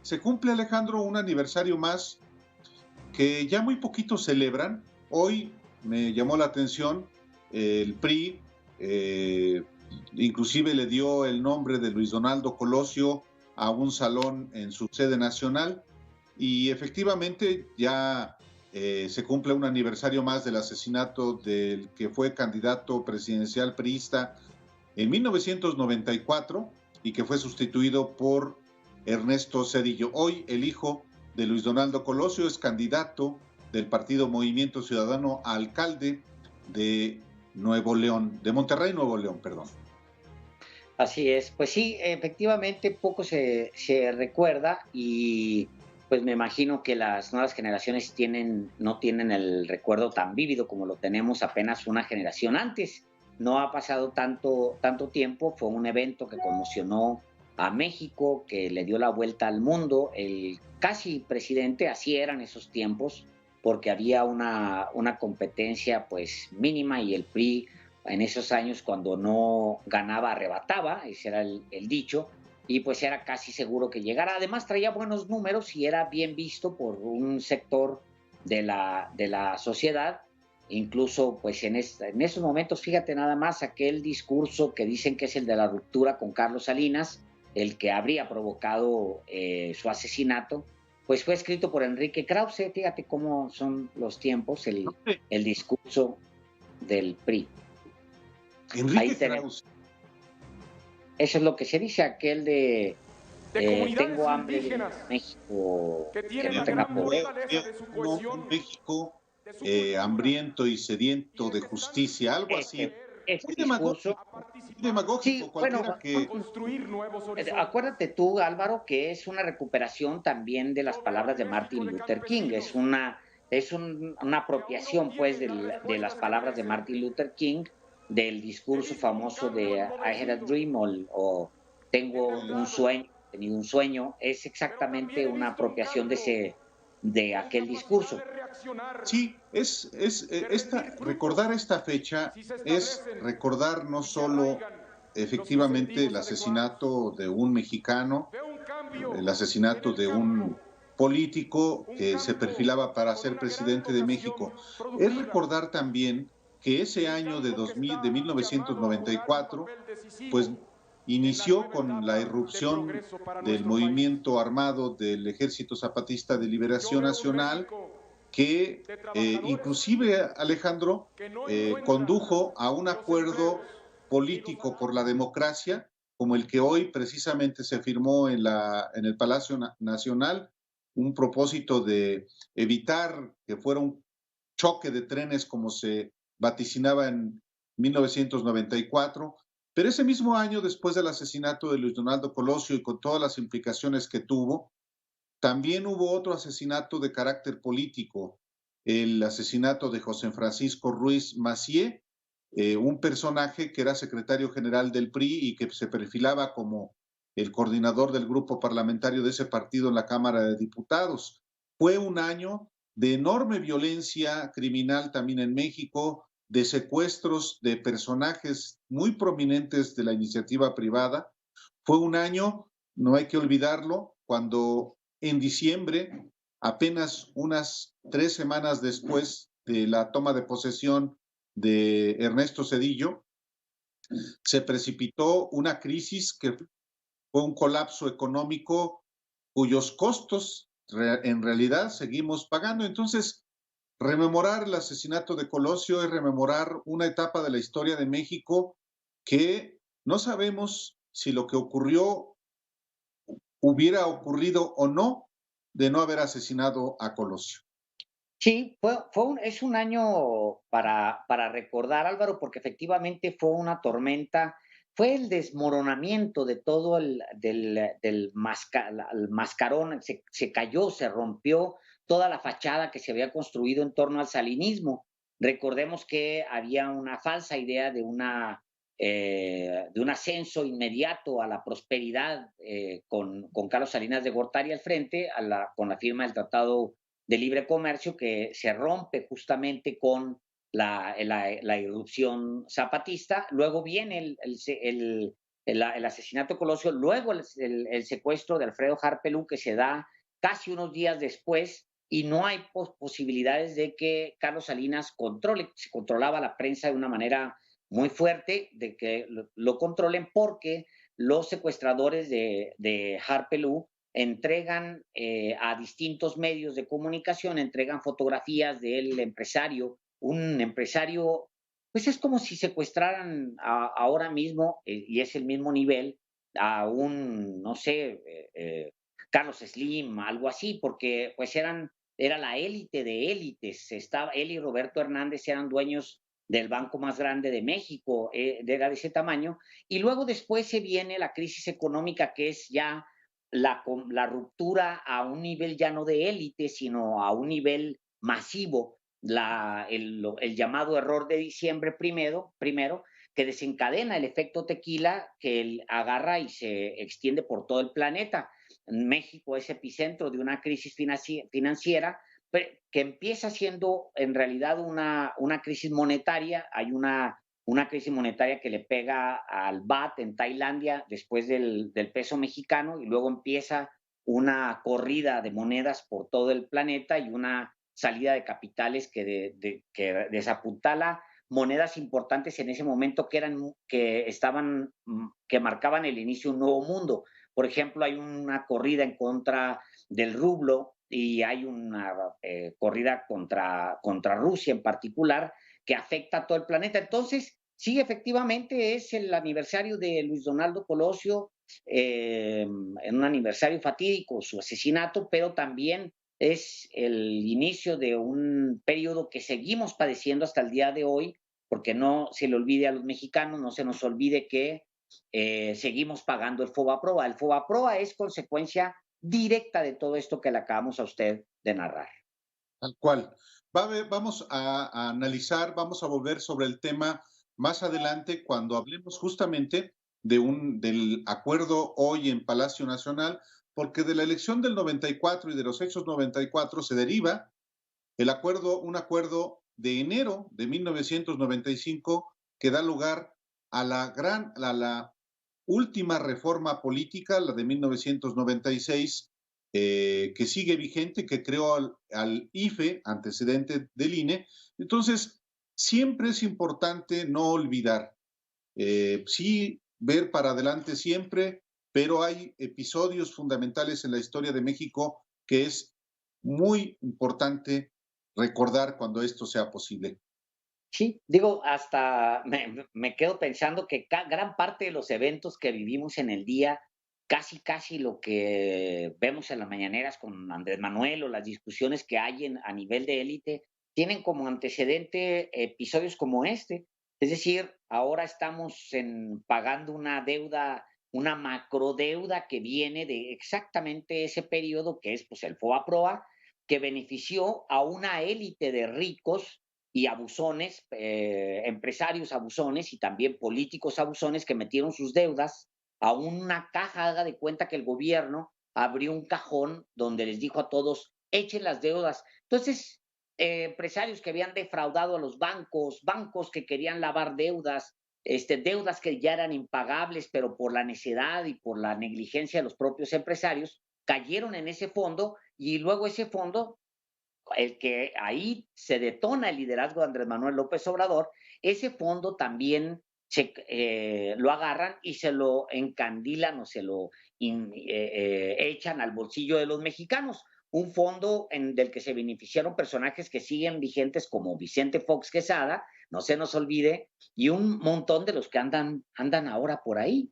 se cumple, Alejandro, un aniversario más que ya muy poquitos celebran. Hoy me llamó la atención el PRI, inclusive le dio el nombre de Luis Donaldo Colosio a un salón en su sede nacional y efectivamente ya se cumple un aniversario más del asesinato del que fue candidato presidencial priista en 1994 y que fue sustituido por Ernesto Zedillo. Hoy el hijo de Luis Donaldo Colosio es candidato del partido Movimiento Ciudadano a alcalde de Nuevo León, de Monterrey, Nuevo León, perdón. Así es, pues sí, efectivamente poco se recuerda y pues me imagino que las nuevas generaciones no tienen el recuerdo tan vívido como lo tenemos apenas una generación antes. No ha pasado tanto tiempo, fue un evento que conmocionó a México, que le dio la vuelta al mundo. El casi presidente, así eran esos tiempos, porque había una competencia pues mínima y el PRI en esos años cuando no ganaba arrebataba, ese era el dicho, y pues era casi seguro que llegara. Además traía buenos números y era bien visto por un sector de la sociedad. Incluso pues en esos momentos, fíjate nada más, aquel discurso que dicen que es el de la ruptura con Carlos Salinas, el que habría provocado su asesinato, pues fue escrito por Enrique Krause. Fíjate cómo son los tiempos, el discurso del PRI. Ahí Enrique tenemos. Krause. Eso es lo que se dice, aquel de comunidades tengo hambre de indígenas México que que tienen no la tenga gran pobre. fortaleza de su Un cohesión, México de su cultura hambriento y y sediento de de que están justicia, algo Ese, así. dispuestos ese Muy discurso. demagógico, a muy participar, demagógico, Sí, bueno, cualquiera a que... construir nuevos horizontes acuérdate tú, Álvaro, que es una recuperación también de las sobre palabras un de México Martin de Luther King. campesinos Una que aún no apropiación, pues, tienen las de las respuestas que palabras de merecen. Martin Luther King, del He discurso visto un famoso de cambio I had a empobrecido, dream o he tengo un temblado, sueño, he tenido un sueño. Es pero exactamente también he una visto un apropiación cambio de en aquel capacidad discurso. de reaccionar, Sí, de rendir recordar frutos, esta fecha si se es establecen recordar no y se solo arraigan los efectivamente el incentivos adecuados. asesinato de un mexicano, Veo un cambio el en asesinato el de campo, un político un que se campo perfilaba para con ser una gran presidente de vocación México. Es productiva, recordar también que ese un año de campo que 2000, de está llamado a jugar un 1994, papel pues decisivo en la inició nueva con la etapa de irrupción progreso para del nuestro país. movimiento armado del Ejército Zapatista de Yo Liberación veo un Nacional, México que de trabajadores inclusive, Alejandro, que no encuentran condujo a un los empleos acuerdo ni los político por la salarios. democracia, como el que hoy precisamente se firmó en el Palacio Nacional, un propósito de evitar que fuera un choque de trenes como se vaticinaba en 1994. Pero ese mismo año, después del asesinato de Luis Donaldo Colosio y con todas las implicaciones que tuvo, también hubo otro asesinato de carácter político, el asesinato de José Francisco Ruiz Macié, un personaje que era secretario general del PRI y que se perfilaba como el coordinador del grupo parlamentario de ese partido en la Cámara de Diputados. Fue un año de enorme violencia criminal también en México, de secuestros de personajes muy prominentes de la iniciativa privada. Fue un año, no hay que olvidarlo, cuando en diciembre, apenas unas 3 semanas después de la toma de posesión de Ernesto Zedillo, se precipitó una crisis que fue un colapso económico cuyos costos en realidad seguimos pagando. Entonces, rememorar el asesinato de Colosio es rememorar una etapa de la historia de México que no sabemos si lo que ocurrió hubiera ocurrido o no de no haber asesinado a Colosio. Sí, es un año para recordar, Álvaro, porque efectivamente fue una tormenta, fue el desmoronamiento de todo el mascarón, se cayó, se rompió toda la fachada que se había construido en torno al salinismo. Recordemos que había una falsa idea de un ascenso inmediato a la prosperidad con Carlos Salinas de Gortari al frente, con la firma del Tratado de Libre Comercio, que se rompe justamente con la irrupción zapatista. Luego viene el asesinato de Colosio, luego el secuestro de Alfredo Harpelú, que se da casi unos días después, y no hay posibilidades de que Carlos Salinas controle, se controlaba la prensa de una manera muy fuerte, de que lo controlen porque los secuestradores de Harpelú entregan a distintos medios de comunicación, entregan fotografías del empresario, un empresario, pues es como si secuestraran ahora mismo, y es el mismo nivel, a un, no sé, Carlos Slim, algo así, porque pues era la élite de élites. Él y Roberto Hernández eran dueños del banco más grande de México, era de ese tamaño. Y luego después se viene la crisis económica, que es ya la ruptura a un nivel ya no de élite, sino a un nivel masivo, el llamado error de diciembre primero, que desencadena el efecto tequila, que él agarra y se extiende por todo el planeta. México es epicentro de una crisis financiera que empieza siendo en realidad una crisis monetaria. Hay una crisis monetaria que le pega al baht en Tailandia después del peso mexicano, y luego empieza una corrida de monedas por todo el planeta y una salida de capitales que desapuntala monedas importantes en ese momento que marcaban el inicio de un nuevo mundo. Por ejemplo, hay una corrida en contra del rublo y hay una corrida contra Rusia en particular, que afecta a todo el planeta. Entonces, sí, efectivamente es el aniversario de Luis Donaldo Colosio, en un aniversario fatídico, su asesinato, pero también es el inicio de un periodo que seguimos padeciendo hasta el día de hoy, porque no se le olvide a los mexicanos, no se nos olvide que seguimos pagando el FOBAPROA. El FOBAPROA es consecuencia directa de todo esto que le acabamos a usted de narrar. Tal cual. Vamos a analizar, vamos a volver sobre el tema más adelante cuando hablemos justamente del acuerdo hoy en Palacio Nacional, porque de la elección del 94 y de los hechos 94 se deriva un acuerdo de enero de 1995 que da lugar a la última reforma política, la de 1996, que sigue vigente, que creó al IFE, antecedente del INE. Entonces, siempre es importante no olvidar, sí ver para adelante siempre, pero hay episodios fundamentales en la historia de México que es muy importante recordar cuando esto sea posible. Sí, digo, hasta me quedo pensando que gran parte de los eventos que vivimos en el día, casi lo que vemos en las mañaneras con Andrés Manuel o las discusiones que hay a nivel de élite, tienen como antecedente episodios como este. Es decir, ahora estamos pagando una deuda, una macrodeuda que viene de exactamente ese periodo que es pues el FOBAPROA, que benefició a una élite de ricos y abusones, empresarios abusones y también políticos abusones, que metieron sus deudas a una caja. Haga de cuenta que el gobierno abrió un cajón donde les dijo a todos, echen las deudas. Entonces, empresarios que habían defraudado a los bancos que querían lavar deudas, deudas que ya eran impagables, pero por la necedad y por la negligencia de los propios empresarios, cayeron en ese fondo, y luego ese fondo, el que ahí se detona el liderazgo de Andrés Manuel López Obrador, ese fondo también lo agarran y se lo encandilan o se lo echan al bolsillo de los mexicanos. Un fondo del que se beneficiaron personajes que siguen vigentes como Vicente Fox Quesada, no se nos olvide, y un montón de los que andan ahora por ahí.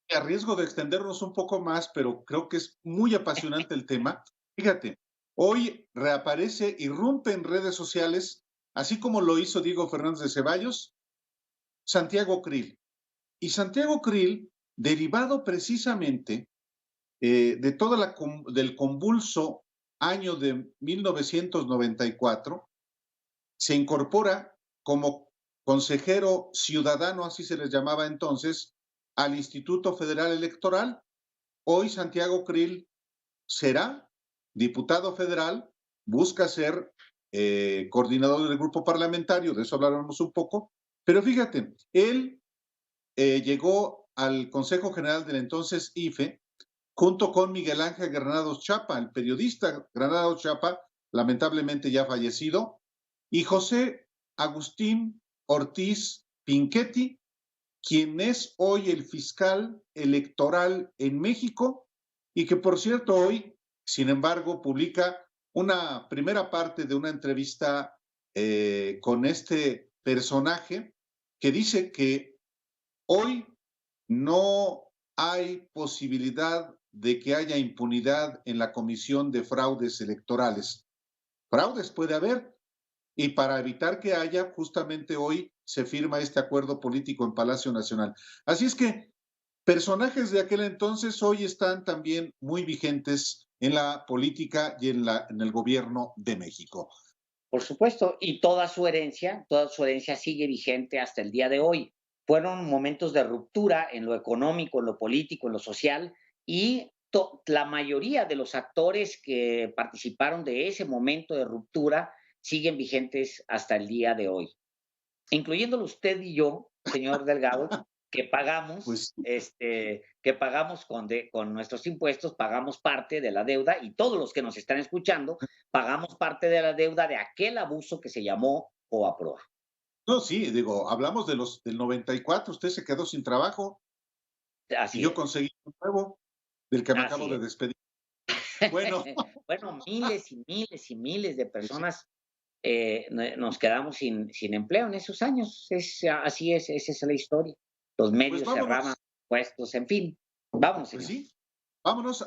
A riesgo de extendernos un poco más, pero creo que es muy apasionante el tema. Fíjate, hoy reaparece, irrumpe en redes sociales, así como lo hizo Diego Fernández de Ceballos, Santiago Krill. Y Santiago Krill, derivado precisamente del convulso año de 1994, se incorpora como consejero ciudadano, así se les llamaba entonces, al Instituto Federal Electoral. Hoy Santiago Krill será diputado federal, busca ser coordinador del grupo parlamentario, de eso hablaremos un poco, pero fíjate, él llegó al Consejo General del entonces IFE, junto con Miguel Ángel Granados Chapa, el periodista Granados Chapa, lamentablemente ya fallecido, y José Agustín Ortiz Pinchetti, quien es hoy el fiscal electoral en México y que, por cierto, hoy, sin embargo, publica una primera parte de una entrevista con este personaje que dice que hoy no hay posibilidad de que haya impunidad en la comisión de fraudes electorales. Fraudes puede haber, y para evitar que haya, justamente hoy se firma este acuerdo político en Palacio Nacional. Así es que personajes de aquel entonces hoy están también muy vigentes en la política y en el gobierno de México. Por supuesto, y toda su herencia sigue vigente hasta el día de hoy. Fueron momentos de ruptura en lo económico, en lo político, en lo social, y la mayoría de los actores que participaron de ese momento de ruptura siguen vigentes hasta el día de hoy, incluyéndolo usted y yo, señor Delgado, que pagamos, Pues que pagamos con nuestros impuestos, pagamos parte de la deuda, y todos los que nos están escuchando pagamos parte de la deuda de aquel abuso que se llamó Fobaproa. no, sí, digo, hablamos de del 94, usted se quedó sin trabajo y Así yo es, conseguí un nuevo del que me acabo así de es. despedir. Bueno, Bueno, miles y miles y miles de personas nos quedamos sin empleo en esos años. Así es, esa es la historia. Los pues medios cerraban vámonos, puestos, en fin. Vamos, pues señor. sí, vámonos